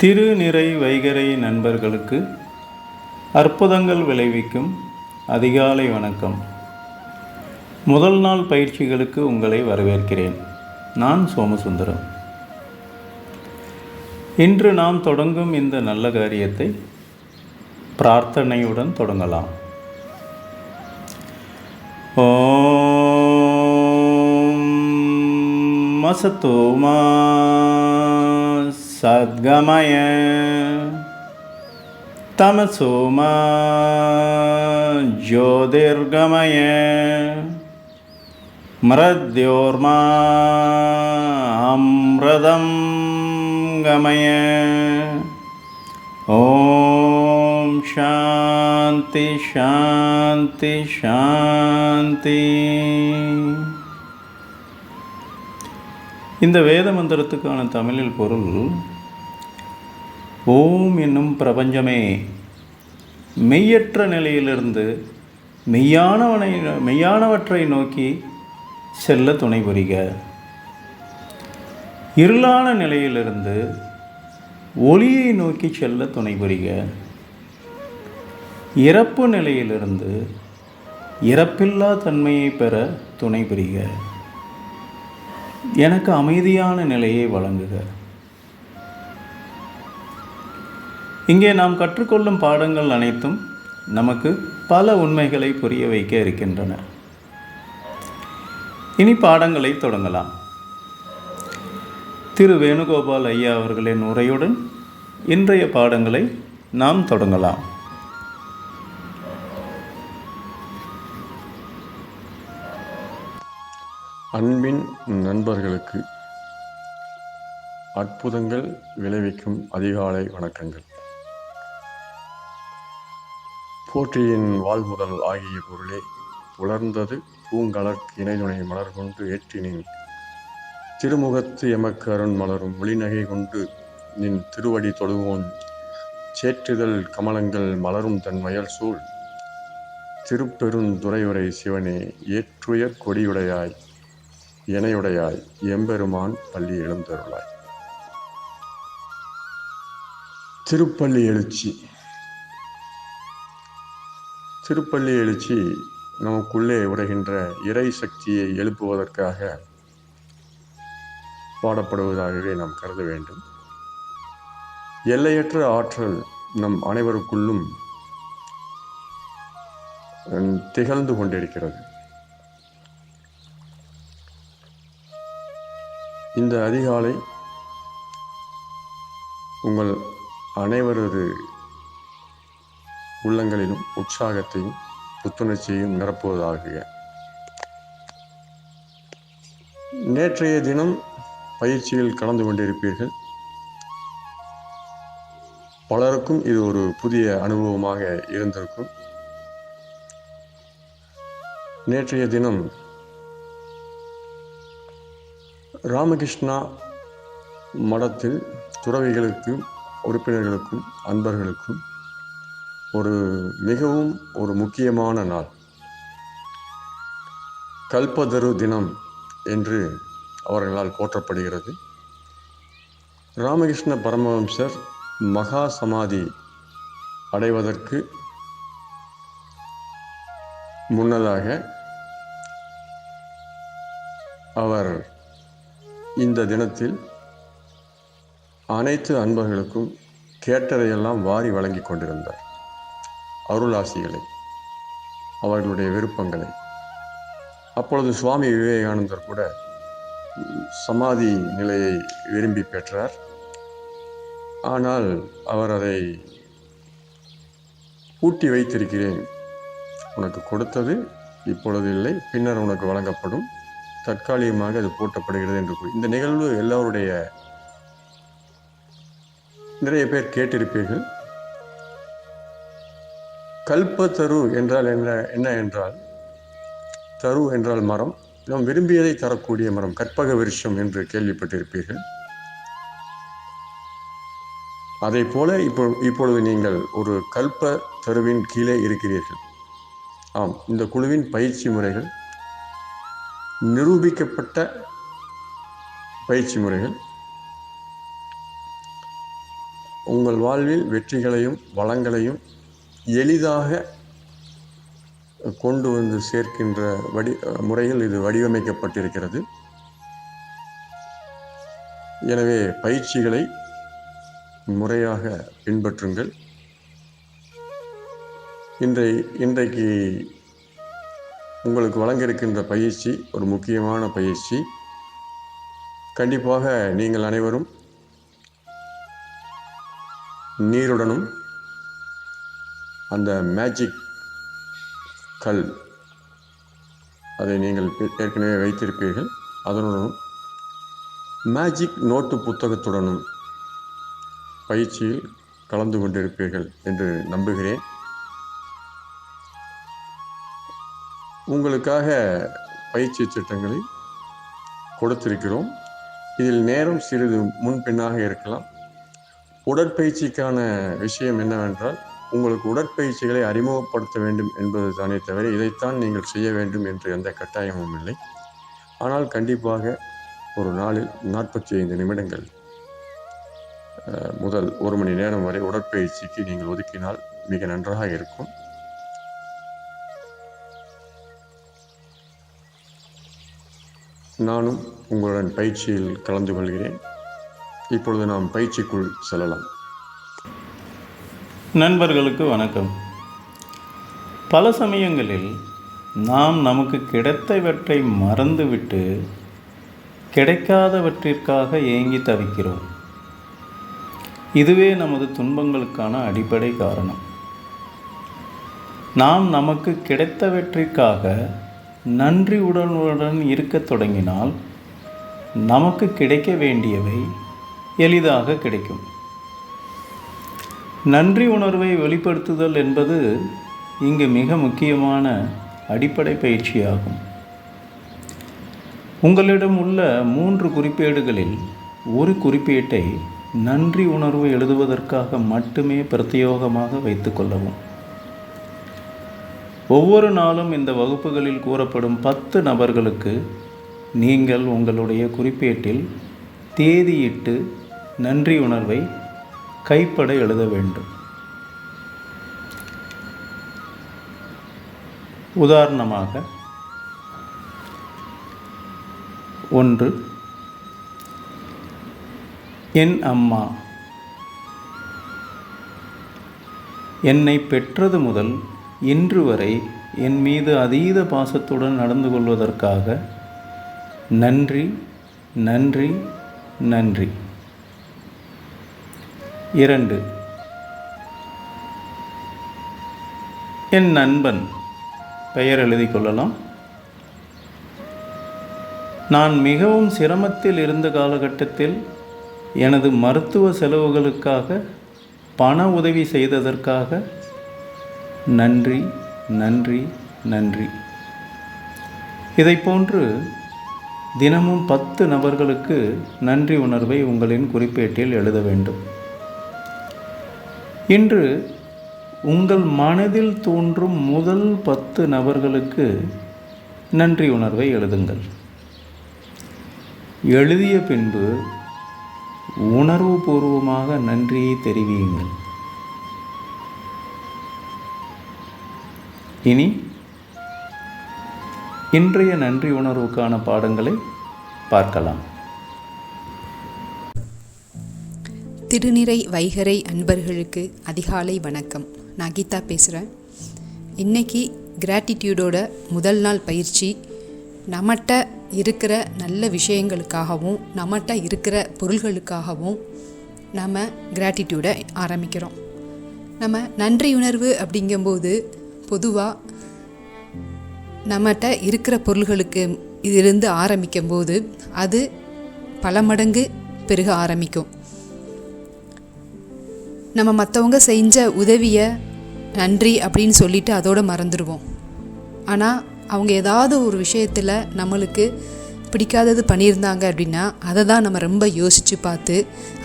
திருநிறை வைகறை நண்பர்களுக்கு அற்புதங்கள் விளைவிக்கும் அதிகாலை வணக்கம். முதல் நாள் பயிற்சிகளுக்கு உங்களை வரவேற்கிறேன். நான் சோமசுந்தரம். இன்று நாம் தொடங்கும் இந்த நல்ல காரியத்தை பிரார்த்தனையுடன் தொடங்கலாம். ஓம் மசதோமா சத்கமய தமசோமா ஜோதிர்கமய மிருத்யோர்மா அம்ருதம் கமய. ஓம் சாந்தி சாந்தி சாந்தி. இந்த வேத மந்திரத்துக்கான தமிழில் பொருள்: ஓம் என்னும் பிரபஞ்சமே, மெய்யற்ற நிலையிலிருந்து மெய்யானவற்றை நோக்கி செல்ல துணை புரிக. இருளான நிலையிலிருந்து ஒளியை நோக்கி செல்ல துணை புரிக. இறப்பு நிலையிலிருந்து இறப்பில்லா தன்மையை பெற துணை புரிக. எனக்கு அமைதியான நிலையை வழங்குக. இங்கே நாம் கற்றுக்கொள்ளும் பாடங்கள் அனைத்தும் நமக்கு பல உண்மைகளை புரிய வைக்க இருக்கின்றன. இனி பாடங்களை தொடங்கலாம். திரு வேணுகோபால் ஐயா அவர்களின் உரையுடன் இன்றைய பாடங்களை நாம் தொடங்கலாம். அன்பின் நண்பர்களுக்கு அற்புதங்கள் விளைவிக்கும் அதிகாலை வணக்கங்கள். போற்றியின் வாழ்முதல் ஆகிய பொருளே, புலர்ந்தது பூங்கலர்க்கு இணைதுணை மலர் கொண்டு ஏற்றினின் திருமுகத்து எமக்கு அருண் மலரும் ஒளிநகை கொண்டு நின் திருவடி தொழுவோன் சேற்றுதல் கமலங்கள் மலரும் தன் வயல் சூழ் திருப்பெருந்துறையுரை சிவனே, ஏற்றுயர் கொடியுடையாய் எனையுடையாய் எம்பெருமான் பள்ளி எழுந்தருளாய். திருப்பள்ளி எழுச்சி. திருப்பள்ளி எழுச்சி நமக்குள்ளே உரைகின்ற இறை சக்தியை எழுப்புவதற்காக பாடப்படுவதாகவே நாம் கருத வேண்டும். எல்லையற்ற ஆற்றல் நம் அனைவருக்குள்ளும் திகழ்ந்து கொண்டிருக்கிறது. இந்த அதிகாலை உங்கள் அனைவரது உள்ளங்களிலும் உற்சாகத்தையும் புத்துணர்ச்சியையும் நிரப்புவதாக. நேற்றைய தினம் பயிற்சியில் கலந்து கொண்டிருப்பீர்கள். பலருக்கும் இது ஒரு புதிய அனுபவமாக இருந்திருக்கும். நேற்றைய தினம் ராமகிருஷ்ணா மடத்தில் துறவிகளுக்கும் உறுப்பினர்களுக்கும் அன்பர்களுக்கும் மிகவும் ஒரு முக்கியமான நாள், கல்பதரு தினம் என்று அவர்களால் போற்றப்படுகிறது. ராமகிருஷ்ண பரமஹம்சர் மகா சமாதி அடைவதற்கு முன்னதாக அவர் இந்த தினத்தில் அனைத்து அன்பர்களுக்கும் கேட்டதையெல்லாம் வாரி வழங்கி கொண்டிருந்தார். அருளாசிகளை, அவர்களுடைய விருப்பங்களை. அப்பொழுது சுவாமி விவேகானந்தர் கூட சமாதி நிலையை விரும்பி பெற்றார். ஆனால் அவர் அதை பூட்டி வைத்திருக்கிறேன், உனக்கு கொடுத்தது இப்பொழுது இல்லை, பின்னர் உனக்கு வழங்கப்படும், தற்காலிகமாக அது பூட்டப்படுகிறது என்று கூறி, இந்த நிகழ்வு எல்லோருடைய நிறைய பேர் கேட்டிருப்பீர்கள். கல்பத்தரு என்றால் என்ன என்றால், தரு என்றால் மரம், நாம் விரும்பியதை தரக்கூடிய மரம், கற்பக விருஷம் என்று கேள்விப்பட்டிருப்பீர்கள். அதை போல இப்பொழுது நீங்கள் ஒரு கல்ப தருவின் கீழே இருக்கிறீர்கள். ஆம், இந்த குழுவின் பயிற்சி முறைகள் நிரூபிக்கப்பட்ட பயிற்சி முறைகள். உங்கள் வாழ்வில் வெற்றிகளையும் வளங்களையும் எளிதாக கொண்டு வந்து சேர்க்கின்ற முறையில் இது வடிவமைக்கப்பட்டிருக்கிறது. எனவே பயிற்சிகளை முறையாக பின்பற்றுங்கள். இன்றைக்கு உங்களுக்கு வழங்கியிருக்கின்ற பயிற்சி ஒரு முக்கியமான பயிற்சி. கண்டிப்பாக நீங்கள் அனைவரும் நீருடனும் அந்த மேஜிக் கல் அதை நீங்கள் ஏற்கனவே வைத்திருப்பீர்கள், அதனுடனும் மேஜிக் நோட்டு புத்தகத்துடனும் பயிற்சியில் கலந்து கொண்டிருப்பீர்கள் என்று நம்புகிறேன். உங்களுக்காக பயிற்சி திட்டங்களை கொடுத்திருக்கிறோம். இதில் நேரம் சிறிது முன்பின்னாக இருக்கலாம். உடற்பயிற்சிக்கான விஷயம் என்னவென்றால், உங்களுக்கு உடற்பயிற்சிகளை அறிமுகப்படுத்த வேண்டும் என்பது தானே தவிர இதைத்தான் நீங்கள் செய்ய வேண்டும் என்று எந்த கட்டாயமும் இல்லை. ஆனால் கண்டிப்பாக ஒரு நாளில் 45 நிமிடங்கள் முதல் 1 மணி நேரம் வரை உடற்பயிற்சிக்கு நீங்கள் ஒதுக்கினால் மிக நன்றாக இருக்கும். நானும் உங்களுடன் பயிற்சியில் கலந்து கொள்கிறேன். இப்பொழுது நாம் பயிற்சிக்குள் செல்லலாம். நண்பர்களுக்கு வணக்கம். பல சமயங்களில் நாம் நமக்கு கிடைத்தவற்றை மறந்துவிட்டு கிடைக்காதவற்றிற்காக ஏங்கி தவிக்கிறோம். இதுவே நமது துன்பங்களுக்கான அடிப்படை காரணம். நாம் நமக்கு கிடைத்தவற்றிற்காக நன்றி உணர்வுடன் இருக்கத் தொடங்கினால் நமக்கு கிடைக்க வேண்டியவை எளிதாக கிடைக்கும். நன்றி உணர்வை வெளிப்படுத்துதல் என்பது இங்கு மிக முக்கியமான அடிப்படை பயிற்சியாகும். உங்களிடம் உள்ள 3 குறிப்பேடுகளில் ஒரு குறிப்பேட்டை நன்றி உணர்வு எழுதுவதற்காக மட்டுமே பிரத்யேகமாக வைத்துக்கொள்ளவும். ஒவ்வொரு நாளும் இந்த வகுப்புகளில் கூறப்படும் 10 நபர்களுக்கு நீங்கள் உங்களுடைய குறிப்பேட்டில் தேதியிட்டு நன்றி உணர்வை கைப்பட எழுத வேண்டும். உதாரணமாக 1. என் அம்மா என்னை பெற்றது முதல் இன்று வரை என் மீது அதீத பாசத்துடன் நடந்து கொள்வதற்காக நன்றி நன்றி நன்றி. 2. என் நண்பன் பெயர் எழுதி கொள்ளலாம். நான் மிகவும் சிரமத்தில் இருந்த காலகட்டத்தில் எனது மருத்துவ செலவுகளுக்காக பண உதவி செய்ததற்காக நன்றி நன்றி நன்றி. இதைப்போன்று தினமும் 10 நபர்களுக்கு நன்றி உணர்வை உங்களின் குறிப்பேட்டில் எழுத வேண்டும். இன்று உங்கள் மனதில் தோன்றும் முதல் 10 நபர்களுக்கு நன்றி உணர்வை எழுதுங்கள். எழுதிய பின்பு உணர்வுபூர்வமாக நன்றியை தெரிவியுங்கள். இனி இன்றைய நன்றி உணர்வுக்கான பாடங்களை பார்க்கலாம். திருநிறை வைகறை அன்பர்களுக்கு அதிகாலை வணக்கம். நான் கீதா பேசுகிறேன். இன்றைக்கி கிராட்டிடியூடோட முதல் நாள் பயிற்சி. நம்மகிட்ட இருக்கிற நல்ல விஷயங்களுக்காகவும் நம்மகிட்ட இருக்கிற பொருள்களுக்காகவும் நம்ம கிராட்டிடியூடை ஆரம்பிக்கிறோம். நம்ம நன்றி உணர்வு அப்படிங்கும்போது பொதுவாக நம்மகிட்ட இருக்கிற பொருள்களுக்கு இதிலிருந்து ஆரம்பிக்கும் போது அது பல மடங்கு பெருக ஆரம்பிக்கும். நம்ம மற்றவங்க செஞ்ச உதவியை நன்றி அப்படின்னு சொல்லிட்டு அதோடு மறந்துடுவோம். ஆனால் அவங்க ஏதாவது ஒரு விஷயத்தில் நம்மளுக்கு பிடிக்காதது பண்ணியிருந்தாங்க அப்படின்னா அதை தான் நம்ம ரொம்ப யோசித்து பார்த்து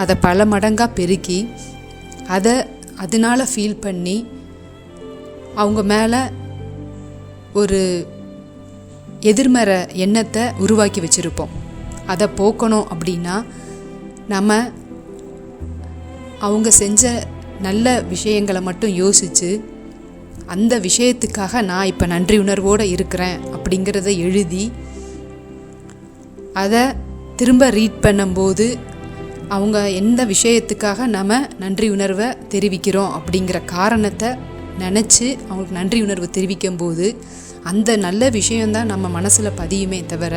அதை பல மடங்காக பெருக்கி அதனால் ஃபீல் பண்ணி அவங்க மேலே ஒரு எதிர்மறை எண்ணத்தை உருவாக்கி வச்சுருப்போம். அதை போக்கணும் அப்படின்னா நம்ம அவங்க செஞ்ச நல்ல விஷயங்களை மட்டும் யோசித்து அந்த விஷயத்துக்காக நான் இப்போ நன்றி உணர்வோடு இருக்கிறேன் அப்படிங்கிறத எழுதி அதை திரும்ப ரீட் பண்ணும்போது அவங்க எந்த விஷயத்துக்காக நம்ம நன்றி உணர்வை தெரிவிக்கிறோம் அப்படிங்கிற காரணத்தை நினச்சி அவங்களுக்கு நன்றி உணர்வு தெரிவிக்கும் போது அந்த நல்ல விஷயந்தான் நம்ம மனசில் பதியுமே தவிர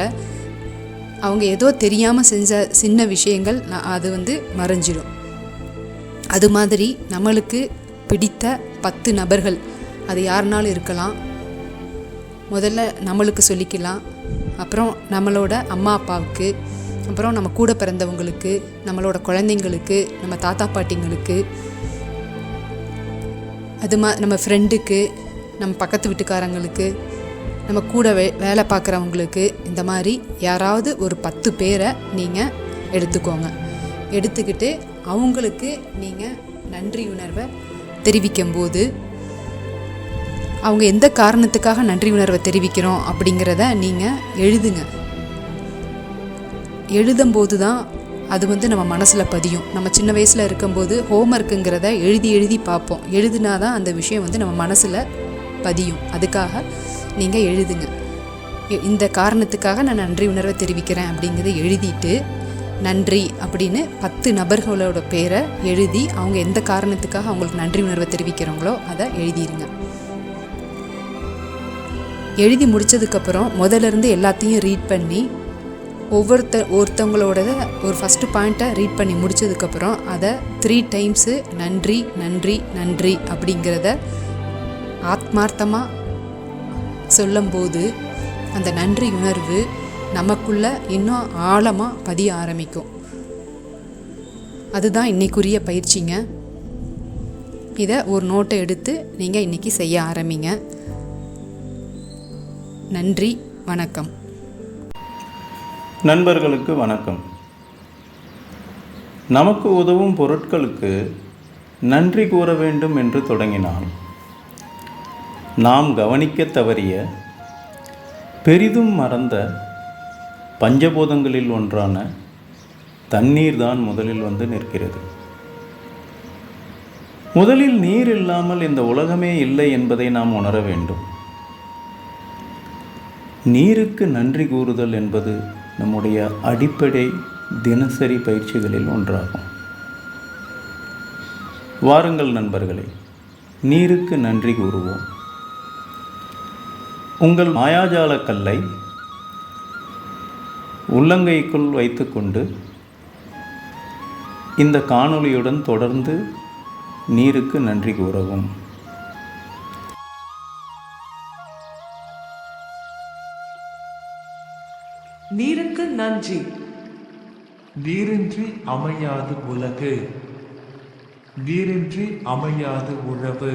அவங்க ஏதோ தெரியாமல் செஞ்ச சின்ன விஷயங்கள் அது மறைஞ்சிடும். அது மாதிரி நம்மளுக்கு பிடித்த 10 நபர்கள், அது யாருனாலும் இருக்கலாம், முதல்ல நம்மளுக்கு சொல்லிக்கலாம், அப்புறம் நம்மளோட அம்மா அப்பாவுக்கு, அப்புறம் நம்ம கூட பிறந்தவங்களுக்கு, நம்மளோட குழந்தைங்களுக்கு, நம்ம தாத்தா பாட்டிங்களுக்கு, நம்ம ஃப்ரெண்டுக்கு, நம்ம பக்கத்து வீட்டுக்காரங்களுக்கு, நம்ம கூட வேலை பார்க்குறவங்களுக்கு, இந்த மாதிரி யாராவது ஒரு 10 பேரை நீங்கள் எடுத்துக்கோங்க. எடுத்துக்கிட்டு அவங்களுக்கு நீங்கள் நன்றி உணர்வை தெரிவிக்கும்போது அவங்க எந்த காரணத்துக்காக நன்றி உணர்வை தெரிவிக்கிறோம் அப்படிங்கிறத நீங்கள் எழுதுங்க. எழுதும்போது தான் அது நம்ம மனசில் பதியும். நம்ம சின்ன வயசில் இருக்கும்போது ஹோம்ஒர்க்குங்கிறத எழுதி பார்ப்போம். எழுதுனா தான் அந்த விஷயம் நம்ம மனசில் பதியும். அதுக்காக நீங்கள் எழுதுங்க. இந்த காரணத்துக்காக நான் நன்றி உணர்வை தெரிவிக்கிறேன் அப்படிங்கிறத எழுதிட்டு நன்றி அப்படின்னு 10 நபர்களோட பேரை எழுதி அவங்க எந்த காரணத்துக்காக அவங்களுக்கு நன்றி உணர்வை தெரிவிக்கிறாங்களோ அதை எழுதிடுங்க. எழுதி முடித்ததுக்கப்புறம் முதல்லேருந்து எல்லாத்தையும் ரீட் பண்ணி ஒருத்தவங்களோட ஒரு ஃபஸ்ட்டு பாயிண்ட்டை ரீட் பண்ணி முடித்ததுக்கப்புறம் அதை 3 டைம்ஸு நன்றி நன்றி நன்றி அப்படிங்கிறத ஆத்மார்த்தமாக சொல்லும்போது அந்த நன்றி உணர்வு நமக்குள்ளே இன்னும் ஆழமாக பதிய ஆரம்பிக்கும். அதுதான் இன்னைக்குரிய பயிற்சிங்க. இதை ஒரு நோட்டை எடுத்து நீங்கள் இன்றைக்கி செய்ய ஆரம்பிங்க. நன்றி, வணக்கம். நண்பர்களுக்கு வணக்கம். நமக்கு உதவும் பொருட்களுக்கு நன்றி கூற வேண்டும் என்று தொடங்கினால் நாம் கவனிக்க தவறிய பெரிதும் மறந்த பஞ்சபூதங்களில் ஒன்றான தண்ணீர் தான் முதலில் நிற்கிறது. முதலில் நீர் இல்லாமல் இந்த உலகமே இல்லை என்பதை நாம் உணர வேண்டும். நீருக்கு நன்றி கூறுதல் என்பது நம்முடைய அடிப்படை தினசரி பயிற்சிகளில் ஒன்றாகும். வாருங்கள் நண்பர்களே, நீருக்கு நன்றி கூறுவோம். உங்கள் மாயாஜால கல்லை உள்ளங்கைக்குள் வைத்துக்கொண்டு இந்த காணொளியுடன் தொடர்ந்து நீருக்கு நன்றி கூறவும். நீருக்கு நன்றி. நீரின்றி அமையாது உலகு, நீரின்றி அமையாது உழவு,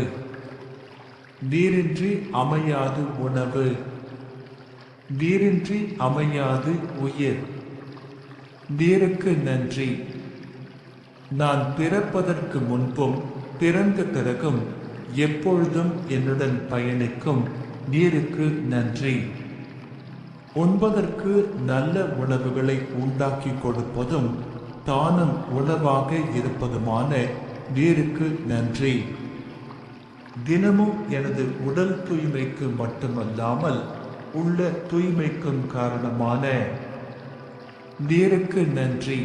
நீரின்றி அமையாது உணவு, நீரின்றி அமையாது உயிர். நீருக்கு நன்றி. நான் பிறப்பதற்கு முன்பும் பிறந்த பிறகும் எப்பொழுதும் என்னுடன் பயணிக்கும் நீருக்கு நன்றி. உண்பதற்கு நல்ல உணவுகளை உண்டாக்கி கொடுப்பதும் தானும் உணவாக இருப்பதுமான நீருக்கு நன்றி. தினமும் எனது உடல் தூய்மைக்கு மட்டுமல்லாமல் உள்ள தூய்மைக்கும் காரணமான நீருக்கு நன்றி.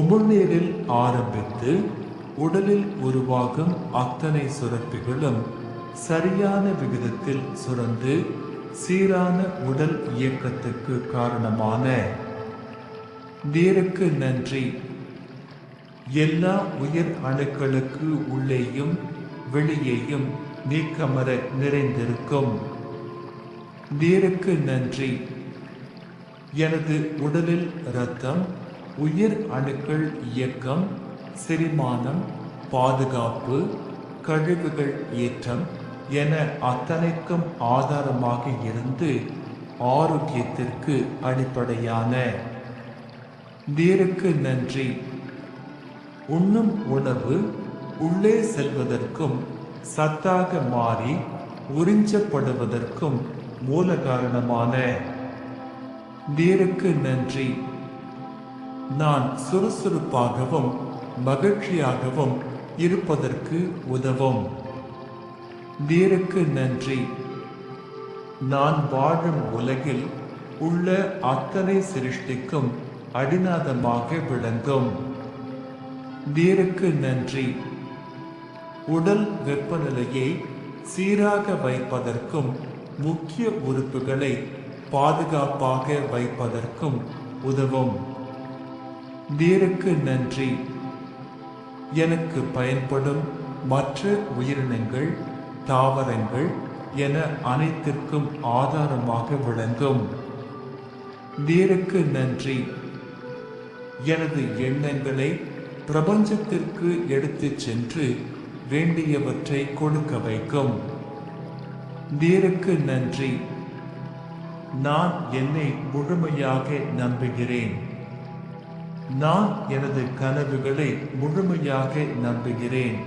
உமிழ்நீரில் ஆரம்பித்து உடலில் உருவாகும் அத்தனை சுரப்பிகளும் சரியான விகிதத்தில் சுரந்து சீரான உடல் இயக்கத்துக்கு காரணமான நீருக்கு நன்றி. எல்லா உயிர் அணுக்களுக்கு உள்ளேயும் வெளியேயும் நீக்கமர நிறைந்திருக்கும் நீருக்கு நன்றி. எனது உடலில் இரத்தம், உயிர் அணுக்கள் இயக்கம், செரிமானம், பாதுகாப்பு, கழிவுகள் ஏற்றம் என அத்தனைக்கும் ஆதாரமாக இருந்து ஆரோக்கியத்திற்கு அடிப்படையான நீருக்கு நன்றி. உண்ணும் உணவு உள்ளே செல்வதற்கும் சத்தாக மாறி உறிஞ்சப்படுவதற்கும் மூல காரணமான நீருக்கு நன்றி. நான் சுறுசுறுப்பாகவும் மகிழ்ச்சியாகவும் இருப்பதற்கு உதவும். நீருக்கு நன்றி. நான் வாழும் உலகில் உள்ள அத்தனை சிருஷ்டிக்கும் அடிநாதமாக விளங்கும். நீருக்கு நன்றி. உடல் வெப்பநிலையை சீராக வைப்பதற்கும் முக்கிய உறுப்புகளை பாதுகாப்பாக வைப்பதற்கும் உதவும். நீருக்கு நன்றி. எனக்கு பயன்படும் மற்ற உயிரினங்கள், தாவரங்கள் என அனைத்திற்கும் ஆதாரமாக விளங்கும். நீருக்கு நன்றி. எனது எண்ணங்களை பிரபஞ்சத்திற்கு எடுத்துச் சென்று வேண்டியவற்றை கொடுக்க வைக்கும். நீருக்கு நன்றி. நான் என்னை முழுமையாக நம்புகிறேன். நான் எனது கனவுகளை முழுமையாக நம்புகிறேன்.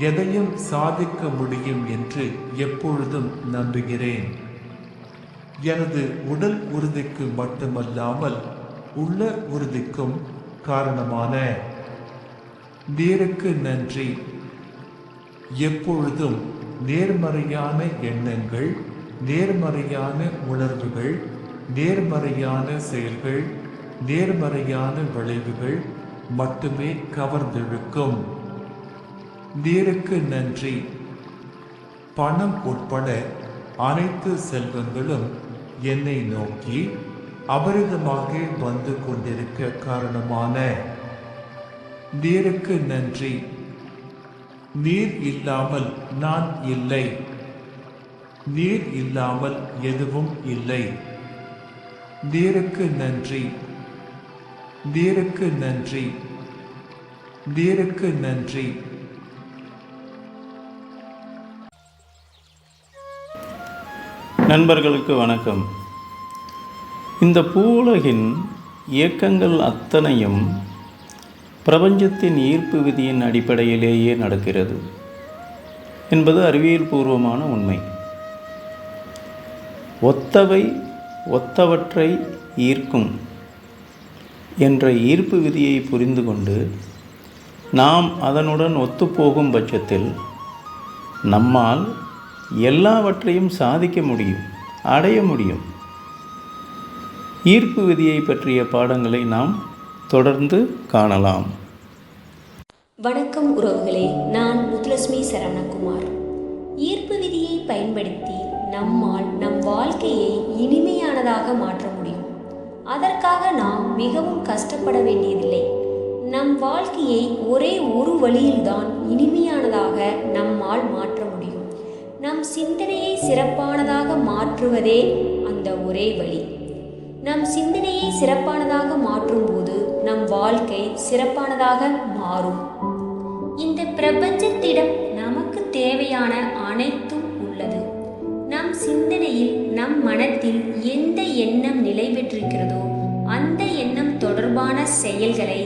எதையும் சாதிக்க முடியும் என்று எப்பொழுதும் நம்புகிறேன். எனது உடல் உறுதிக்கு மட்டுமல்லாமல் உள்ள உறுதிக்கும் காரணமான நீருக்கு நன்றி. எப்பொழுதும் நேர்மறையான எண்ணங்கள், நேர்மறையான உணர்வுகள், நேர்மறையான செயல்கள், நேர்மறையான விளைவுகள் மட்டுமே கவர்ந்திழுக்கும். நீருக்கு நன்றி. பணம் உட்பட அனைத்து செல்வங்களும் என்னை நோக்கி அபரிதமாக வந்து கொண்டிருக்க காரணமான நீருக்கு நன்றி. நீர் இல்லாமல் நான் இல்லை. நீர் இல்லாமல் எதுவும் இல்லை. நீருக்கு நன்றி. நீருக்கு நன்றி. நீருக்கு நன்றி. நண்பர்களுக்கு வணக்கம். இந்த பூவுலகின் இயக்கங்கள் அத்தனையும் பிரபஞ்சத்தின் ஈர்ப்பு விதியின் அடிப்படையிலேயே நடக்கிறது என்பது அறிவியல் பூர்வமான உண்மை. ஒத்தவை ஒத்தவற்றை ஈர்க்கும் என்ற ஈர்ப்பு விதியை புரிந்து கொண்டு நாம் அதனுடன் ஒத்துப்போகும் பட்சத்தில் நம்மால் எல்லாவற்றையும் சாதிக்க முடியும், அடைய முடியும். ஈர்ப்பு விதியை பற்றிய பாடங்களை நாம் தொடர்ந்து காணலாம். வணக்கம் உறவுகளே, நான் முத்துலட்சுமி சரவணகுமார். ஈர்ப்பு விதியை பயன்படுத்தி நம்மால் நம் வாழ்க்கையை இனிமையானதாக மாற்ற முடியும். அதற்காக நாம் மிகவும் கஷ்டப்பட வேண்டியதில்லை. நம் வாழ்க்கையை ஒரே ஒரு வழியில்தான் இனிமையானதாக நம்மால் மாற்ற முடியும். நம் சிந்தனையை சிறப்பானதாக மாற்றுவதே அந்த ஒரே வழி. நம் சிந்தனையை சிறப்பானதாக மாற்றும்போது நம் வாழ்க்கை சிறப்பானதாக மாறும். இந்த பிரபஞ்சத்திடம் நமக்கு தேவையான அனைத்தும் உள்ளது. நம் சிந்தனையில், நம் மனத்தில் எந்த எண்ணம் நிலை பெற்றிருக்கிறதோ அந்த எண்ணம் தொடர்பான செயல்களை,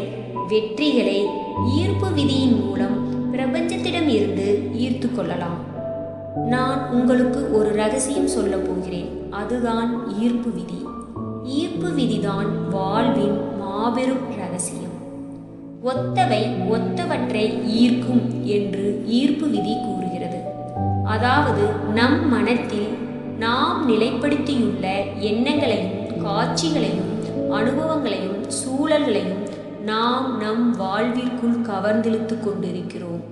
வெற்றிகளை ஈர்ப்பு விதியின் மூலம் பிரபஞ்சத்திடம் இருந்து ஈர்த்து கொள்ளலாம். நான் உங்களுக்கு ஒரு ரகசியம் சொல்ல போகிறேன். அதுதான் ஈர்ப்பு விதி. ஈர்ப்பு விதிதான் வாழ்வின் மாபெரும் ரகசியம். ஒத்தவை ஒத்தவற்றை ஈர்க்கும் என்று ஈர்ப்பு விதி கூறுகிறது. அதாவது நம் மனத்தில் நாம் நிலைப்படுத்தியுள்ள எண்ணங்களையும், காட்சிகளையும், அனுபவங்களையும், சூழல்களையும் நாம் நம் வாழ்விற்குள் கவர்ந்தெழுத்து கொண்டிருக்கிறோம்.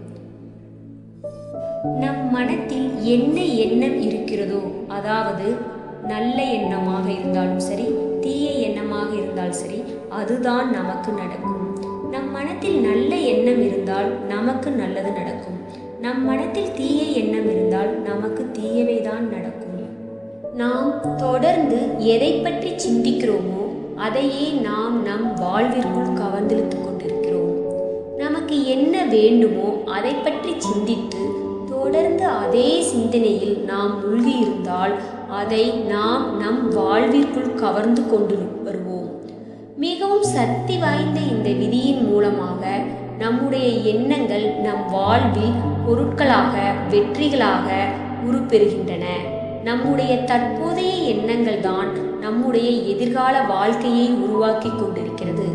நம் மனத்தில் என்ன எண்ணம் இருக்கிறதோ, அதாவது நல்ல எண்ணமாக இருந்தாலும் சரி, தீய எண்ணமாக இருந்தாலும் சரி, அதுதான் நமக்கு நடக்கும். நம் மனத்தில் நல்ல எண்ணம் இருந்தால் நமக்கு நல்லது நடக்கும். நம் மனத்தில் தீய எண்ணம் இருந்தால் நமக்கு தீயவை தான் நடக்கும். நாம் தொடர்ந்து எதை பற்றி சிந்திக்கிறோமோ அதையே நாம் நம் வாழ்விற்குள் கவர்ந்தெழுத்து கொண்டிருக்கிறோம். நமக்கு என்ன வேண்டுமோ அதை பற்றி சிந்தித்து தொடர்ந்து அதே சிந்தனையில் நாம் மூழ்கி இருந்தால் அதை நாம் நம் வாழ்விற்குள் கவர்ந்து கொண்டு வருவோம். மிகவும் சக்தி வாய்ந்த இந்த விதியின் மூலமாக நம்முடைய எண்ணங்கள் நம் வாழ்வில் பொருட்களாக, வெற்றிகளாக உருப்பெறுகின்றன. நம்முடைய தற்போதைய எண்ணங்கள் தான் நம்முடைய எதிர்கால வாழ்க்கையை உருவாக்கி கொண்டிருக்கிறது.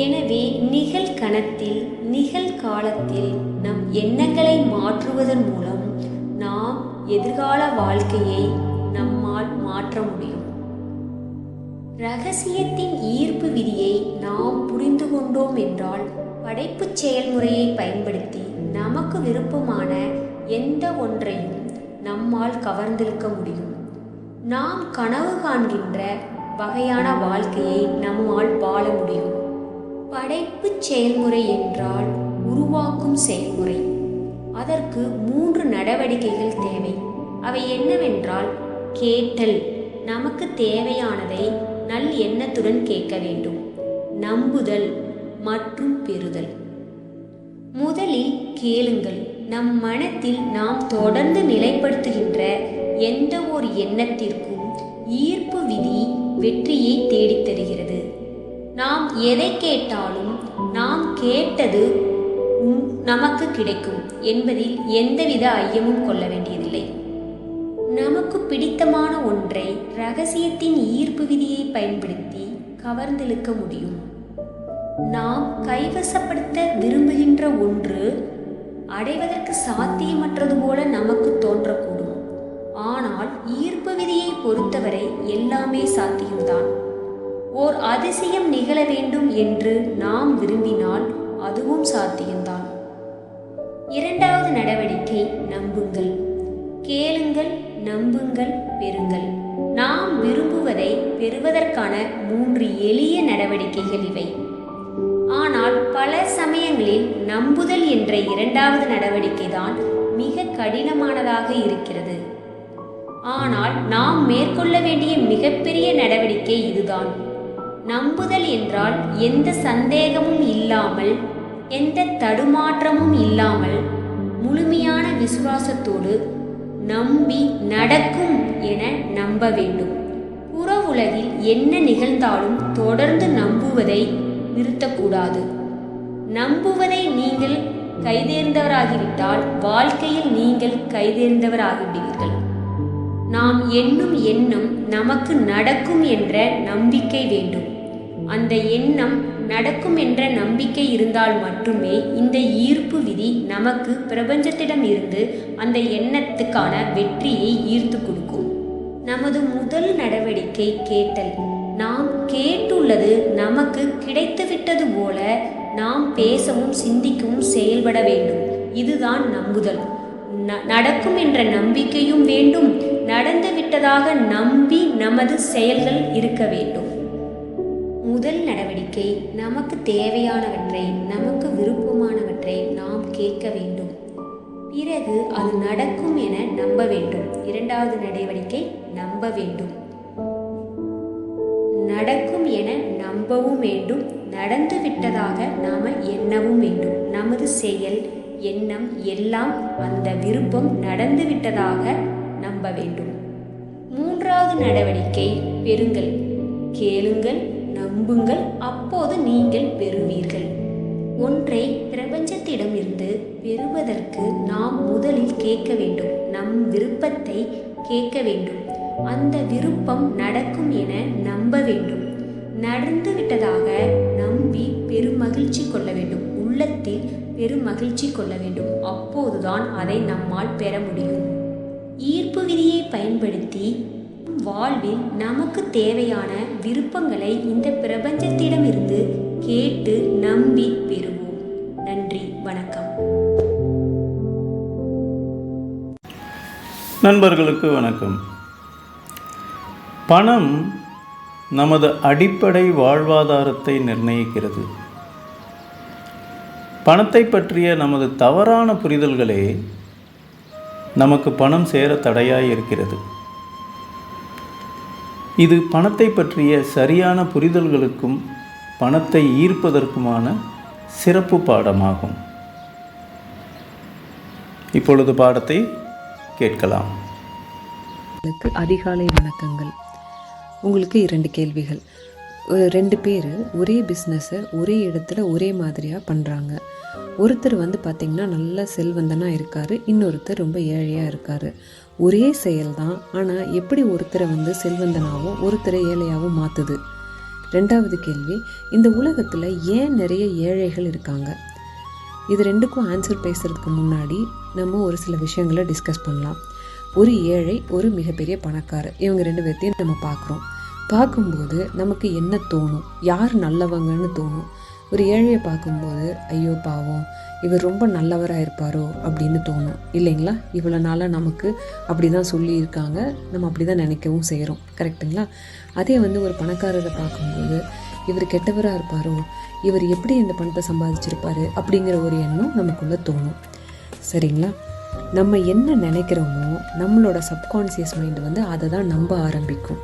எனவே நிகழ்கணத்தில் நிகழ்காலத்தில் நம் எண்ணங்களை மாற்றுவதன் மூலம் நாம் எதிர்கால வாழ்க்கையை நம்மால் மாற்ற முடியும். இரகசியத்தின் ஈர்ப்பு விதியை நாம் புரிந்து கொண்டோம் என்றால் படைப்பு செயல்முறையை பயன்படுத்தி நமக்கு விருப்பமான எந்த ஒன்றையும் நம்மால் கவர்ந்திருக்க முடியும். நாம் கனவு காண்கின்ற வகையான வாழ்க்கையை நம்மால் வாழ முடியும். படைப்பு செயல்முறை என்றால் உருவாக்கும் செயல்முறை. அதற்கு 3 நடவடிக்கைகள் தேவை. அவை என்னவென்றால், கேட்டல், நமக்கு தேவையானதை நல் எண்ணத்துடன் கேட்க வேண்டும். நம்புதல் மற்றும் பெறுதல். முதலில் கேளுங்கள். நம் மனத்தில் நாம் தொடர்ந்து நிலைப்படுத்துகின்ற எந்த ஒரு எண்ணத்திற்கும் ஈர்ப்பு விதி வெற்றியை தேடித் தருகிறது. நாம் எதை கேட்டாலும் நாம் கேட்டது நமக்கு கிடைக்கும் என்பதில் எந்தவித ஐயமும் கொள்ள வேண்டியதில்லை. நமக்கு பிடித்தமான ஒன்றை இரகசியத்தின் ஈர்ப்பு விதியை பயன்படுத்தி கவர்ந்தெழுக்க முடியும். நாம் கைவசப்படுத்த விரும்புகின்ற ஒன்று அடைவதற்கு சாத்தியமற்றது போல நமக்கு தோன்றக்கூடும். ஆனால் ஈர்ப்பு விதியை பொறுத்தவரை எல்லாமே சாத்தியம்தான். ஓர் அதிசயம் நிகழ வேண்டும் என்று நாம் விரும்பினால் அதுவும் சாத்தியம்தான். 2வது நடவடிக்கை, நம்புங்கள். கேளுங்கள், நம்புங்கள், பெறுங்கள். நாம் விரும்புவதை பெறுவதற்கான 3 எளிய நடவடிக்கைகள் இவை. ஆனால் பல சமயங்களில் நம்புதல் என்ற 2வது நடவடிக்கை தான் மிக கடினமானதாக இருக்கிறது. ஆனால் நாம் மேற்கொள்ள வேண்டிய மிகப்பெரிய நடவடிக்கை இதுதான். நம்புதல் என்றால் எந்த சந்தேகமும் இல்லாமல், எந்த தடுமாற்றமும் இல்லாமல், முழுமையான விசுவாசத்தோடு நம்பி நடக்கும் என நம்ப வேண்டும். புற உலகில் என்ன நிகழ்ந்தாலும் தொடர்ந்து நம்புவதை நிறுத்தக்கூடாது. நம்புவதை நீங்கள் கைதேர்ந்தவராகிவிட்டால் வாழ்க்கையில் நீங்கள் கைதேர்ந்தவராகிவிடுவீர்கள். நாம் எண்ணும் எண்ணம் நமக்கு நடக்கும் என்ற நம்பிக்கை வேண்டும். அந்த எண்ணம் நடக்கும் என்ற நம்பிக்கை இருந்தால் மட்டுமே இந்த ஈர்ப்பு விதி நமக்கு பிரபஞ்சத்திடம் இருந்து அந்த எண்ணத்துக்கான வெற்றியை ஈர்த்து கொடுக்கும். நமது முதல் நடவடிக்கை கேட்டல். நாம் கேட்டுள்ளது நமக்கு கிடைத்துவிட்டது போல நாம் பேசவும் சிந்திக்கவும் செயல்பட வேண்டும். இதுதான் நம்புதல். நடக்கும் என்ற நம்பிக்கையும் வேண்டும். நடந்துவிட்டதாக நம்பி நமது செயல்கள் இருக்க வேண்டும். முதல் நடவடிக்கை, நமக்கு தேவையானவற்றை, நமக்கு விருப்பமானவற்றை நாம் கேட்க வேண்டும். பிறகு அது நடக்கும் என நம்ப வேண்டும். 2வது நடவடிக்கை, நம்ப வேண்டும். நடக்கும் என நம்பவும் வேண்டும். நடந்து விட்டதாக நாம எண்ணவும் வேண்டும். நமது செயல், எண்ணம் எல்லாம் அந்த விருப்பம் நடந்து விட்டதாக நம்ப வேண்டும். 3வது நடவடிக்கை, பெறுங்கள். கேளுங்கள், நம்புங்கள், அப்போது நீங்கள் பெறுவீர்கள். ஒன்றை பிரபஞ்சத்திடமிருந்து பெறுவதற்கு நாம் முதலில் கேட்க வேண்டும். நம் விருப்பத்தை கேட்க வேண்டும். அந்த விருப்பம் நடக்கும் என நம்ப வேண்டும். நடந்து விட்டதாக நம்பி பெருமகிழ்ச்சி கொள்ள வேண்டும். உள்ளத்தில் பெருமகிழ்ச்சி கொள்ள வேண்டும். அப்போதுதான் அதை நம்மால் பெற முடியும். ஈர்ப்பு விதியை பயன்படுத்தி வாழ்வில் நமக்கு தேவையான விருப்பங்களை இந்த பிரபஞ்சத்திடமிருந்து கேட்டு நம்பி பெறுவோம். நன்றி, வணக்கம். நண்பர்களுக்கு வணக்கம். பணம் நமது அடிப்படை வாழ்வாதாரத்தை நிர்ணயிக்கிறது. பணத்தை பற்றிய நமது தவறான புரிதல்களே நமக்கு பணம் சேர தடையாய் இருக்கிறது. இது பணத்தை பற்றிய சரியான புரிதல்களுக்கும் பணத்தை ஈர்ப்பதற்குமான சிறப்பு பாடமாகும். இப்பொழுது பாடத்தை கேட்கலாம். அதிகாலை வணக்கங்கள். உங்களுக்கு 2 கேள்விகள். 2 பேர் ஒரே பிஸ்னஸை ஒரே இடத்துல ஒரே மாதிரியாக பண்ணுறாங்க. ஒருத்தர் பார்த்திங்கன்னா நல்ல செல்வந்தனாக இருக்கார், இன்னொருத்தர் ரொம்ப ஏழையாக இருக்கார். ஒரே செயல் தான், ஆனால் எப்படி ஒருத்தரை செல்வந்தனாகவும் ஒருத்தரை ஏழையாகவும் மாற்றுது? ரெண்டாவது கேள்வி, இந்த உலகத்தில் ஏன் நிறைய ஏழைகள் இருக்காங்க? இது ரெண்டுக்கும் ஆன்சர் பேசுகிறதுக்கு முன்னாடி நம்ம ஒரு சில விஷயங்களை டிஸ்கஸ் பண்ணலாம். ஒரு ஏழை, ஒரு மிகப்பெரிய பணக்காரர், இவங்க ரெண்டு பேர்த்தையும் நம்ம பார்க்கும்போது நமக்கு என்ன தோணும்? யார் நல்லவங்கன்னு தோணும்? ஒரு ஏழையை பார்க்கும்போது ஐயோ பாவம், இவர் ரொம்ப நல்லவராக இருப்பாரோ அப்படின்னு தோணும் இல்லைங்களா? இவ்வளோ நாளாக நமக்கு அப்படி தான் சொல்லியிருக்காங்க, நம்ம அப்படி தான் நினைக்கவும் செய்கிறோம், கரெக்டுங்களா? அதே ஒரு பணக்காரரை பார்க்கும்போது இவர் கெட்டவராக இருப்பாரோ, இவர் எப்படி இந்த பணத்தை சம்பாதிச்சிருப்பாரு அப்படிங்கிற ஒரு எண்ணம் நமக்குள்ளே தோணும், சரிங்களா? நம்ம என்ன நினைக்கிறோமோ நம்மளோட சப்கான்சியஸ் மைண்டு அதை தான் நம்ப ஆரம்பிக்கும்.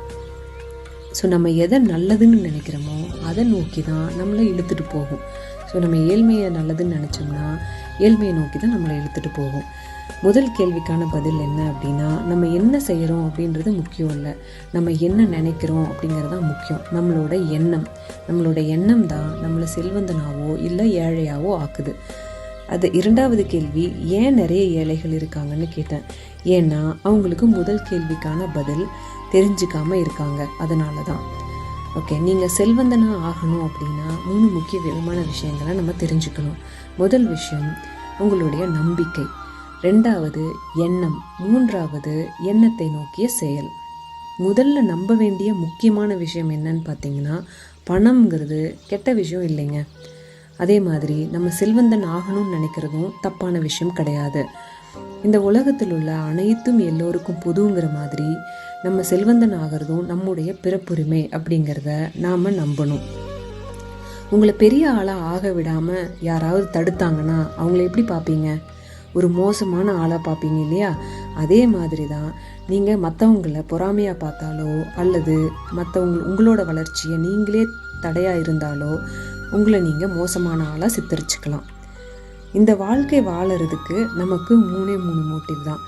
ஸோ நம்ம எதை நல்லதுன்னு நினைக்கிறோமோ அதை நோக்கி தான் நம்மளை இழுத்துட்டு போகும். ஸோ நம்ம ஏழ்மையை நல்லதுன்னு நினச்சோம்னா ஏழ்மையை நோக்கி தான் நம்மளை இழுத்துட்டு போகும். முதல் கேள்விக்கான பதில் என்ன அப்படின்னா, நம்ம என்ன செய்கிறோம் அப்படின்றது முக்கியம் இல்லை, நம்ம என்ன நினைக்கிறோம் அப்படிங்கிறது தான் முக்கியம். நம்மளோட எண்ணம் தான் நம்மளை செல்வந்தனாவோ இல்லை ஏழையாவோ ஆக்குது. அது இரண்டாவது கேள்வி, ஏன் நிறைய ஏழைகள் இருக்காங்கன்னு கேட்டேன். ஏன்னா அவங்களுக்கு முதல் கேள்விக்கான பதில் தெரிஞ்சுக்காமல் இருக்காங்க, அதனால தான். ஓகே, நீங்கள் செல்வந்தனாக ஆகணும் அப்படின்னா 3 முக்கியமான விஷயங்களை நம்ம தெரிஞ்சுக்கணும். முதல் விஷயம் உங்களுடைய நம்பிக்கை, ரெண்டாவது எண்ணம், மூன்றாவது எண்ணத்தை நோக்கிய செயல். முதல்ல நம்ப வேண்டிய முக்கியமான விஷயம் என்னன்னு பார்த்தீங்கன்னா, பணம்ங்கிறது கெட்ட விஷயம் இல்லைங்க. அதே மாதிரி நம்ம செல்வந்தன் ஆகணும்னு நினைக்கிறதும் தப்பான விஷயம் கிடையாது. இந்த உலகத்தில் உள்ள அனைத்தும் எல்லோருக்கும் பொதுங்கிற மாதிரி நம்ம செல்வந்தன் ஆகிறதும் நம்முடைய பிறப்புரிமை அப்படிங்கிறத நாம் நம்பணும். உங்களை பெரிய ஆளாக ஆக விடாமல் யாராவது தடுத்தாங்கன்னா அவங்கள எப்படி பார்ப்பீங்க? ஒரு மோசமான ஆளாக பார்ப்பீங்க இல்லையா? அதே மாதிரி தான் நீங்கள் மற்றவங்கள பொறாமையாக பார்த்தாலோ அல்லது உங்களோட வளர்ச்சியை நீங்களே தடையாக இருந்தாலோ உங்களை நீங்கள் மோசமான ஆளாக சித்தரிச்சுக்கலாம். இந்த வாழ்க்கை வாழறதுக்கு நமக்கு 3 மோட்டிவ் தான்.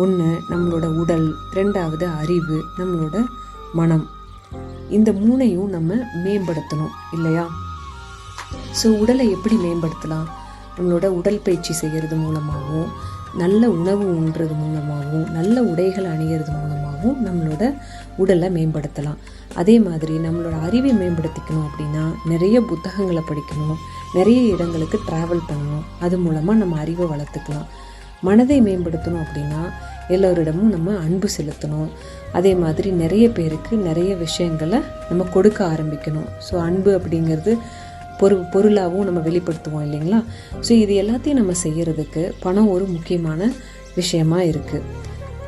ஒன்று நம்மளோட உடல், ரெண்டாவது அறிவு, நம்மளோட மனம். இந்த 3ஐயும் நம்ம மேம்படுத்தணும் இல்லையா? ஸோ உடலை எப்படி மேம்படுத்தலாம்? நம்மளோட உடல் பயிற்சி செய்கிறது மூலமாகவும், நல்ல உணவு உண்றது மூலமாகவும், நல்ல உடைகளை அணிகிறது மூலமாகவும் நம்மளோட உடலை மேம்படுத்தலாம். அதே மாதிரி நம்மளோட அறிவை மேம்படுத்திக்கணும் அப்படின்னா நிறைய புத்தகங்களை படிக்கணும், நிறைய இடங்களுக்கு ட்ராவல் பண்ணணும், அது மூலமாக நம்ம அறிவை வளர்த்துக்கலாம். மனதை மேம்படுத்தணும் அப்படின்னா எல்லோரிடமும் நம்ம அன்பு செலுத்தணும். அதே மாதிரி நிறைய பேருக்கு நிறைய விஷயங்களை நம்ம கொடுக்க ஆரம்பிக்கணும். ஸோ அன்பு அப்படிங்கிறது பொருளாகவும் நம்ம வெளிப்படுத்துவோம் இல்லைங்களா? ஸோ இது எல்லாத்தையும் நம்ம செய்கிறதுக்கு பணம் ஒரு முக்கியமான விஷயமா இருக்குது.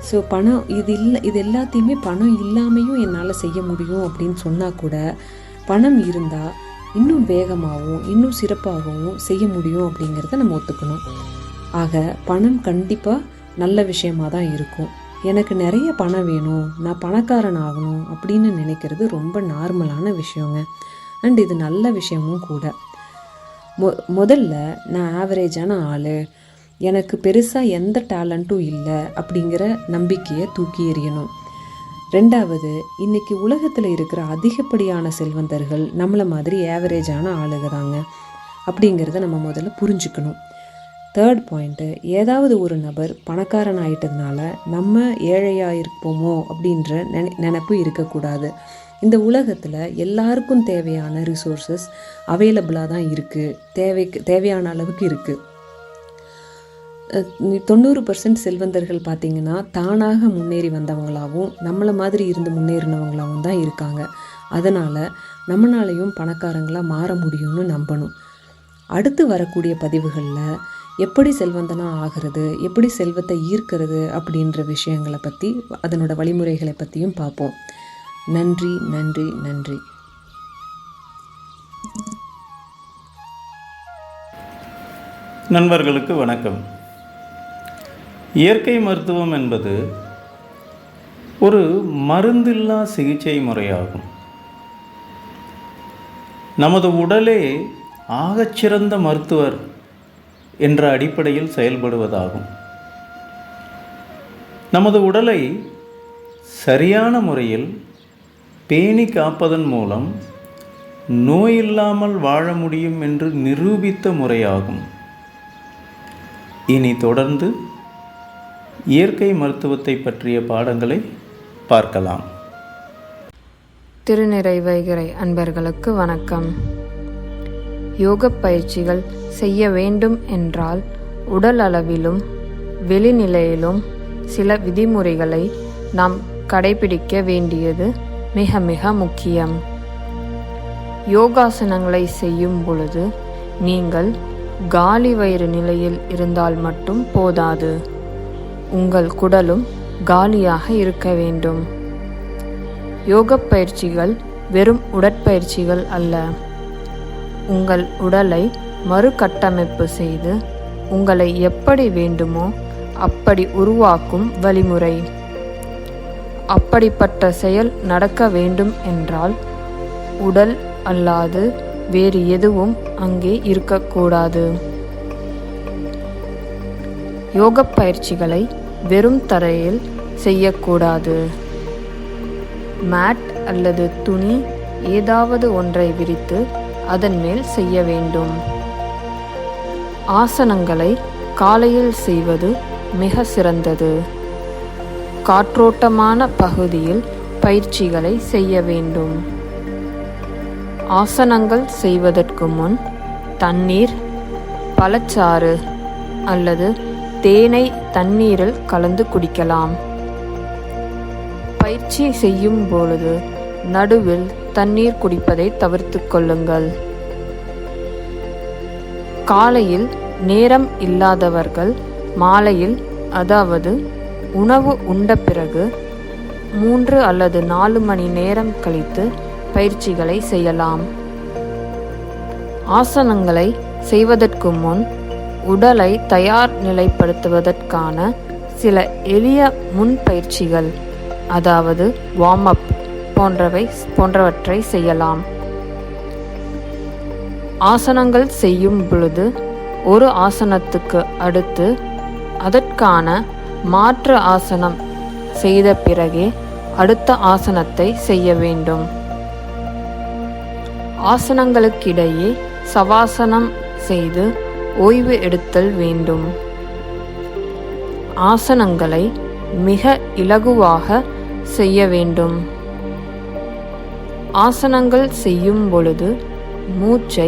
ஸோ பணம் இது எல்லாத்தையுமே பணம் இல்லாமையும் என்னால் செய்ய முடியும் அப்படின்னு சொன்னால் கூட, பணம் இருந்தால் இன்னும் வேகமாகவும் இன்னும் சிறப்பாகவும் செய்ய முடியும் அப்படிங்கிறத நம்ம ஒத்துக்கணும். ஆக பணம் கண்டிப்பாக நல்ல விஷயமாக தான் இருக்கும். எனக்கு நிறைய பணம் வேணும், நான் பணக்காரன் ஆகணும் அப்படின்னு நினைக்கிறது ரொம்ப நார்மலான விஷயங்க. அண்ட் இது நல்ல விஷயமும் கூட. முதல்ல நான் ஆவரேஜான ஆள், எனக்கு பெருசாக எந்த டேலண்ட்டும் இல்லை அப்படிங்கிற நம்பிக்கையை தூக்கி எறியணும். ரெண்டாவது, இன்றைக்கி உலகத்தில் இருக்கிற அதிகப்படியான செல்வந்தர்கள் நம்மளை மாதிரி ஆவரேஜான ஆளுங்க தாங்க அப்படிங்கிறத நம்ம முதல்ல புரிஞ்சுக்கணும். தேர்ட் பாயிண்ட்டு, ஏதாவது ஒரு நபர் பணக்காரன் ஆகிட்டதுனால நம்ம ஏழையாக இருப்போமோ அப்படின்ற நினைப்பு இருக்கக்கூடாது. இந்த உலகத்தில் எல்லாருக்கும் தேவையான ரிசோர்ஸஸ் அவைலபிளாக தான் இருக்குது, தேவையான அளவுக்கு இருக்குது. 90% செல்வந்தர்கள் பார்த்திங்கன்னா தானாக முன்னேறி வந்தவங்களாகவும் நம்மளை மாதிரி இருந்து முன்னேறினவங்களாகவும் தான் இருக்காங்க. அதனால் நம்மளாலையும் பணக்காரங்களாக மாற முடியும்னு நம்பணும். அடுத்து வரக்கூடிய பதிவுகளில் எப்படி செல்வந்தனாக ஆகிறது, எப்படி செல்வத்தை ஈர்க்கிறது அப்படின்ற விஷயங்களை பற்றி, அதனோட வழிமுறைகளை பற்றியும் பார்ப்போம். நன்றி நன்றி நன்றி. நண்பர்களுக்கு வணக்கம். இயற்கை மருத்துவம் என்பது ஒரு மருந்தில்லா சிகிச்சை முறையாகும். நமது உடலே ஆகச்சிறந்த மருத்துவர் என்ற அடிப்படையில் செயல்படுவதாகும். நமது உடலை சரியான முறையில் பேணி காப்பதன் மூலம் நோயில்லாமல் வாழ முடியும் என்று நிரூபித்த முறையாகும். இனி தொடர்ந்து இயற்கை மருத்துவத்தை பற்றிய பாடங்களை பார்க்கலாம். திருநிறை வைகறை அன்பர்களுக்கு வணக்கம். யோக பயிற்சிகள் செய்ய வேண்டும் என்றால் உடல் அளவிலும் வெளிநிலையிலும் சில விதிமுறைகளை நாம் கடைபிடிக்க வேண்டியது மிக மிக முக்கியம். யோகாசனங்களை செய்யும் பொழுது நீங்கள் காலி வயிறு நிலையில் இருந்தால் மட்டும் போதாது, உங்கள் குடலும் காலியாக இருக்க வேண்டும். யோக பயிற்சிகள் வெறும் உடற்பயிற்சிகள் அல்ல, உங்கள் உடலை மறுகட்டமைப்பு செய்து உங்களை எப்படி வேண்டுமோ அப்படி உருவாக்கும் வழிமுறை. அப்படிப்பட்ட செயல் நடக்க வேண்டும் என்றால் உடல் அல்லாது வேறு எதுவும் அங்கே இருக்கக்கூடாது. யோக பயிற்சிகளை வெறும் தரையில் செய்யக்கூடாது. மேட் அல்லது துணி ஏதாவது ஒன்றை விரித்து அதன் மேல் செய்ய வேண்டும். ஆசனங்களை காலையில் செய்வது மிக சிறந்தது. காற்றோட்டமான பகுதியில் பயிற்சிகளை செய்ய வேண்டும். ஆசனங்கள் செய்வதற்கு முன் தண்ணீர், பழச்சாறு அல்லது தேனை தண்ணீரில் கலந்து குடிக்கலாம். பயிற்சி செய்யும் பொழுது நடுவில் தண்ணீர் குடிப்பதை தவிர்த்து கொள்ளுங்கள். காலையில் நேரம் இல்லாதவர்கள் மாலையில், அதாவது உணவு உண்ட பிறகு 3 அல்லது 4 மணி நேரம் கழித்து பயிற்சிகளை செய்யலாம். ஆசனங்களை செய்வதற்கு முன் உடலை தயார் நிலைப்படுத்துவதற்கான சில எளிய முன்பயிற்சிகள், அதாவது வார்ம் அப் போன்றவற்றை செய்யலாம். ஆசனங்கள் செய்யும் பொழுது ஒரு ஆசனத்துக்கு அடுத்து அதற்கான மாற்று ஆசனம் செய்த பிறகே அடுத்த ஆசனத்தை செய்ய வேண்டும். ஆசனங்களுக்கிடையே சவாசனம் செய்து ஓய்வு எடுத்தல் வேண்டும். ஆசனங்களை மிக இலகுவாக செய்ய வேண்டும். ஆசனங்கள் செய்யும் பொழுது மூச்சை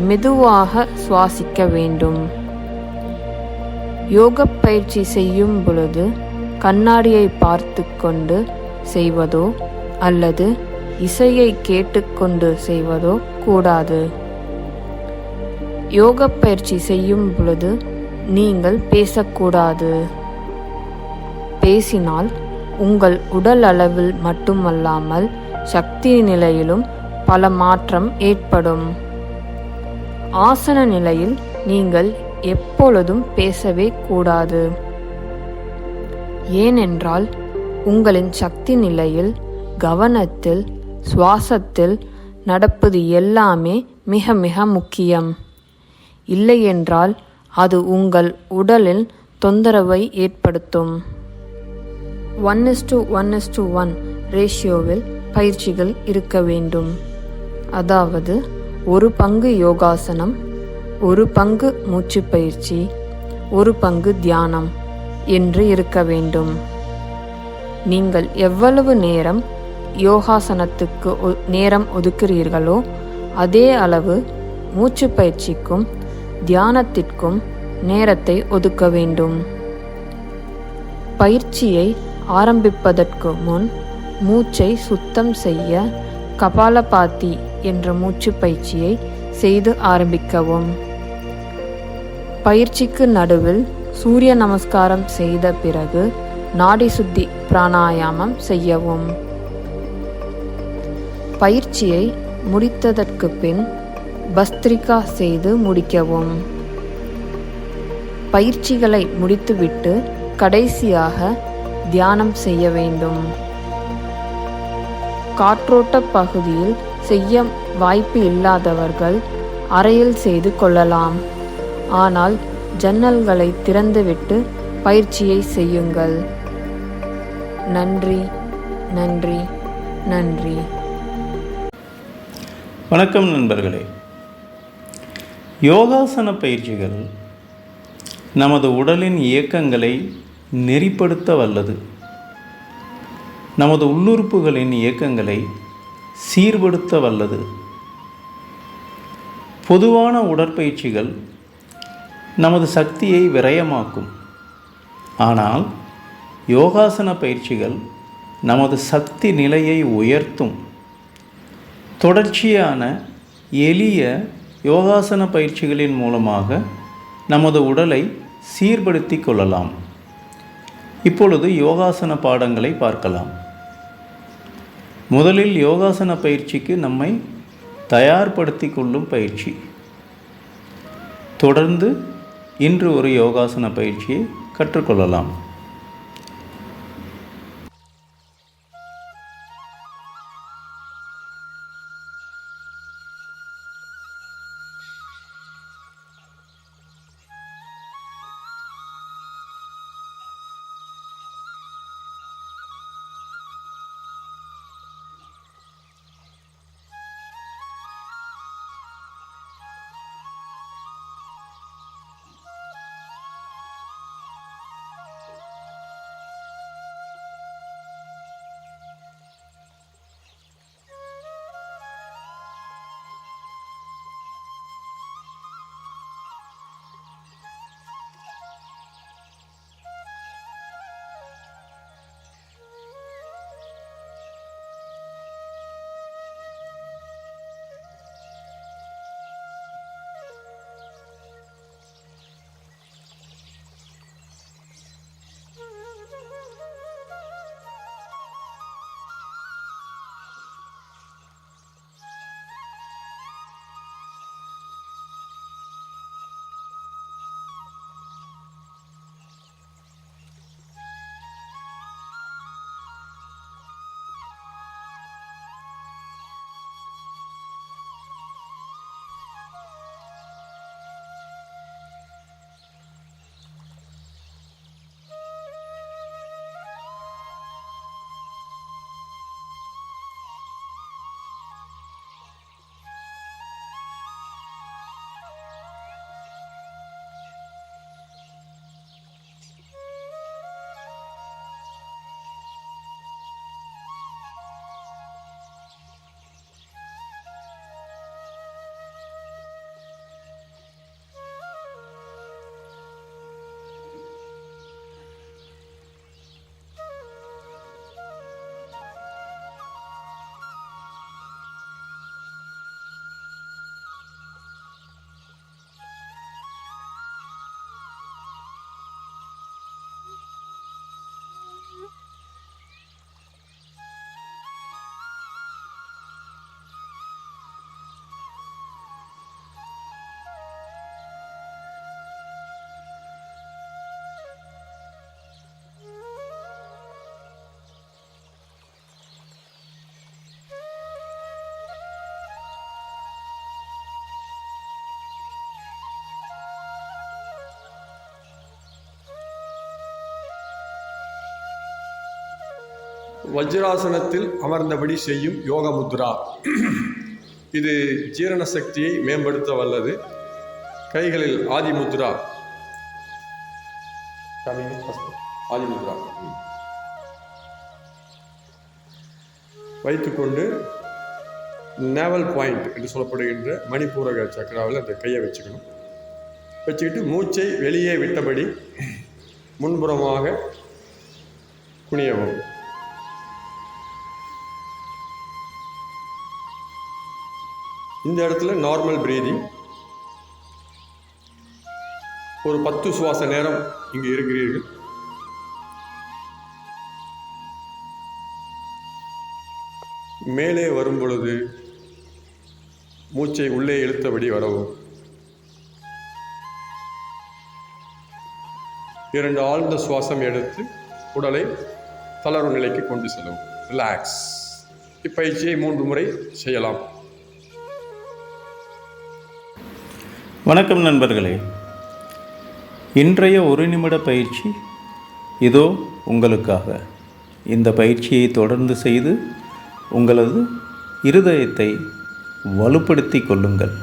மெதுவாக சுவாசிக்க வேண்டும். யோக பயிற்சி செய்யும் பொழுது கண்ணாடியை பார்த்து கொண்டு செய்வதோ அல்லது இசையை கேட்டுக்கொண்டு செய்வதோ கூடாது. யோக பயிற்சி செய்யும் பொழுது நீங்கள் பேசக்கூடாது. பேசினால் உங்கள் உடல் அளவில் மட்டுமல்லாமல் சக்தி நிலையிலும் பல மாற்றம் ஏற்படும். ஆசன நிலையில் நீங்கள் எப்பொழுதும் பேசவே கூடாது. ஏனென்றால் உங்களின் சக்தி நிலையில், கவனத்தில், சுவாசத்தில் நடப்பது எல்லாமே மிக மிக முக்கியம். இல்லையென்றால் அது உங்கள் உடலில் தொந்தரவை ஏற்படுத்தும். 1:1:1 ரேஷியோவில் பயிற்சிகள் இருக்க வேண்டும். அதாவது 1 பங்கு யோகாசனம், 1 பங்கு மூச்சு பயிற்சி, 1 பங்கு தியானம் என்று இருக்க வேண்டும். நீங்கள் எவ்வளவு நேரம் யோகாசனத்துக்கு நேரம் ஒதுக்குறீர்களோ அதே அளவு மூச்சு பயிற்சிக்கும் தியானத்திற்கும் நேரத்தை ஒதுக்க வேண்டும். பயிற்சியை ஆரம்பிப்பதற்கு முன் மூச்சை சுத்தம் செய்ய கபாலபாதி என்ற மூச்சு பயிற்சியை செய்து ஆரம்பிக்கவும். பயிற்சிக்கு நடுவில் சூரிய நமஸ்காரம் செய்த பிறகு நாடி சுத்தி பிராணாயாமம் செய்யவும். பயிற்சியை முடித்ததற்கு பின் பஸ்திரிகா செய்து முடிக்கவும். பயிற்சிகளை முடித்துவிட்டு கடைசியாக தியானம் செய்ய வேண்டும். காற்றோட்ட பகுதியில் செய்ய வாய்ப்பு இல்லாதவர்கள் அறையில் செய்து கொள்ளலாம். ஆனால் ஜன்னல்களை திறந்துவிட்டு பயிற்சியை செய்யுங்கள். நன்றி, நன்றி, நன்றி. வணக்கம் நண்பர்களே. யோகாசன பயிற்சிகள் நமது உடலின் இயக்கங்களை நெறிப்படுத்த வல்லது. நமது உள்ளுறுப்புகளின் இயக்கங்களை சீர்படுத்த வல்லது. பொதுவான உடற்பயிற்சிகள் நமது சக்தியை விரயமாக்கும். ஆனால் யோகாசன பயிற்சிகள் நமது சக்தி நிலையை உயர்த்தும். தொடர்ச்சியான எளிய யோகாசன பயிற்சிகளின் மூலமாக நமது உடலை சீர்படுத்தி கொள்ளலாம். இப்பொழுது யோகாசன பாடங்களை பார்க்கலாம். முதலில் யோகாசன பயிற்சிக்கு நம்மை தயார்படுத்தி கொள்ளும் பயிற்சி. தொடர்ந்து இன்று ஒரு யோகாசன பயிற்சியை கற்றுக்கொள்ளலாம். வஜ்ராசனத்தில் அமர்ந்தபடி செய்யும் யோக முத்ரா. இது ஜீரண சக்தியை மேம்படுத்த வல்லது. கைகளில் ஆதி முத்ரா வைத்துக்கொண்டு நேவல் பாயிண்ட் என்று சொல்லப்படுகின்ற மணிப்பூரக சக்கராவில் அந்த கையை வச்சுக்கணும். வச்சுக்கிட்டு மூச்சை வெளியே விட்டபடி முன்புறமாக குனியவும். இந்த இடத்துல நார்மல் பிரீதிங். ஒரு 10 சுவாச நேரம் இங்கு இருக்கிறீர்கள். மேலே வரும் பொழுது மூச்சை உள்ளே இழுத்தபடி வரவும். 2 ஆழ்ந்த சுவாசம் எடுத்து உடலை தளர்வு நிலைக்கு கொண்டு செல்லவும். ரிலாக்ஸ். இப்பயிற்சியை 3 முறை செய்யலாம். வணக்கம் நண்பர்களே. இன்றைய 1 நிமிட பயிற்சி இதோ உங்களுக்காக. இந்த பயிற்சியை தொடர்ந்து செய்து உங்களது இருதயத்தை வலுப்படுத்திக் கொள்ளுங்கள்.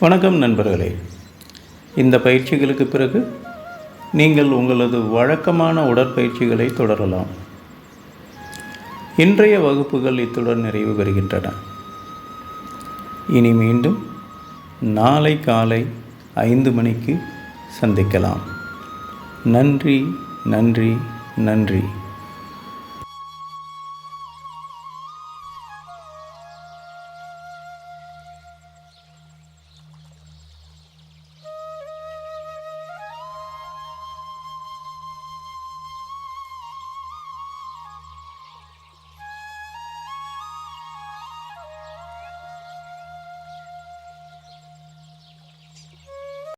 வணக்கம் நண்பர்களே. இந்த பயிற்சிகளுக்கு பிறகு நீங்கள் உங்களது வழக்கமான உடற்பயிற்சிகளை தொடரலாம். இன்றைய வகுப்புகள் இத்துடன் நிறைவு பெறுகின்றன. இனி மீண்டும் நாளை காலை 5 மணிக்கு சந்திக்கலாம். நன்றி, நன்றி, நன்றி.